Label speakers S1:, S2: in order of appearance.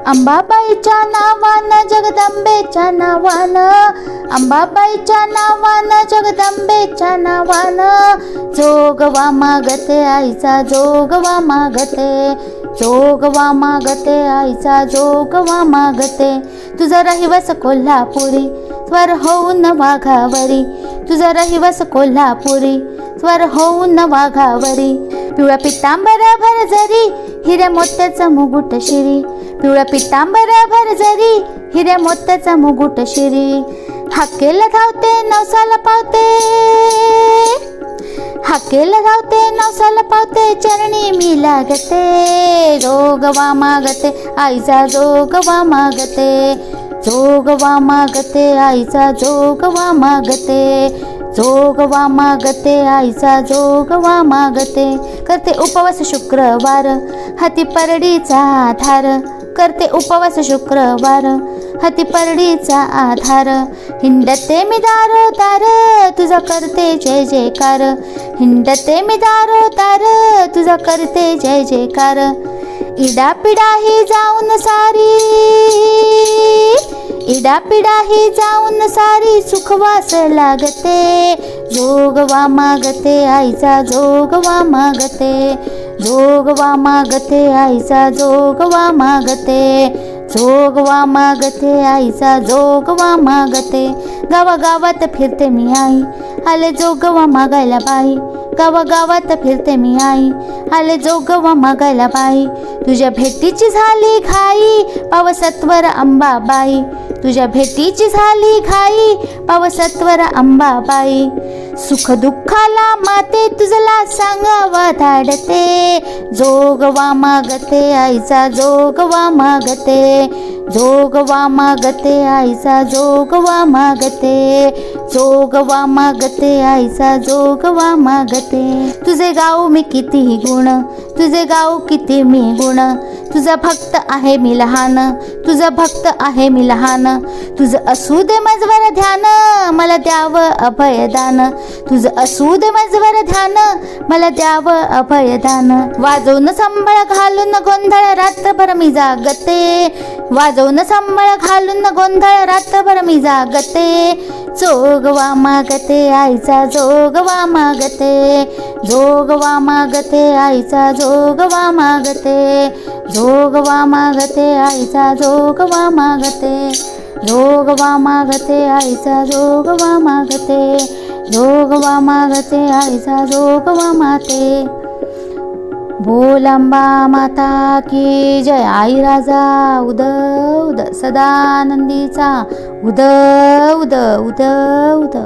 S1: अंबाबाईच्या नावानं जगदंबेच्या नावानं, अंबाबाईच्या नावानं जगदंबेच्या नावानं, जोगवा मागते आईचा जोगवा मागते, जोगवा मागते आईचा जोगवा मागते। तुझा रहिवास कोल्हापुरी स्वर होऊन वाघावरी, तुझा रहिवास कोल्हापुरी स्वर होऊन वाघावरी। पिवळा पितांबर भरजरी हिऱ्या मोत्याचा मुकुट शिरी, पिवळा पितांबर भरजरी हिऱ्या मोत्याचा मुकुट शिरी। हाकेला धावते नवसाला पावते, हाकेला धावते नवसाला पावते, चरणी मी लागते, जोगवा मागते आईचा जोगवा मागते, जोगवा मागते आईचा जोगवा मागते, जोगवा मागते आईचा जोगवा मागते। करते उपवास शुक्रवार हाती परडीचा आधार, करते उपवास शुक्रवार हाती परडीचा आधार। हिंडते मी दारो दार तुझा करते जय जयकार, हिंडते मी दारो दार तुझा करते जय जयकार। इडा पिडा ही जाऊन सारी, इडा पिडा ही जाऊन सारी, सुखवास लागते, जोगवा मागते आईचा जोगवा मागते, जोगवा मागते आईचा जोगवा मागते, जोगवा मागते आईचा जोगवा मागते। गावागावात फिरते मी आई आले जोगवा मागायला बाई, गावागावात फिरते मी आई आले जोगवा मागायला बाई। तुझ्या भेटीची झाली घाई पावसत्वर अंबाबाई, तुझ्या भेटीची झाली घाई पावसत्वर अंबाबाई। सुख दुःखाला माते तुझला सांगावा धाडते, जोगवा मागते आईचा जोगवा मागते, जोगवा मागते आईचा जोगवा मागते, जोगवा मागते आईचा जोगवा मागते। तुझे गाऊ मी किती गुण, तुझे गाऊ किती मी गुण, तुझा भक्त आहे मी लहान, तुझा भक्त आहे मी लहान। तुझं असू दे माझवर ध्यान मला द्यावं अभयदान, तुझं असू दे माझवर ध्यान मला द्यावं अभयदान। वाजवून संबळ घालून गोंधळ रात्रभर मी जागते, वाजवून संबळ घालून गोंधळ रात्रभर मी जागते, जोगवा मागते आईचा जोगवा मागते, जोगवा मागते आईचा जोगवा मागते, जोगवा मागते आईचा जोगवा मागते, जोगवा मागते आईचा जोगवा मागते, जोगवा मागते आईचा जोगवा मागते। बोल अंबा माता की जय, आई राजा उद उद सदानंदीचा उद उद उद उद।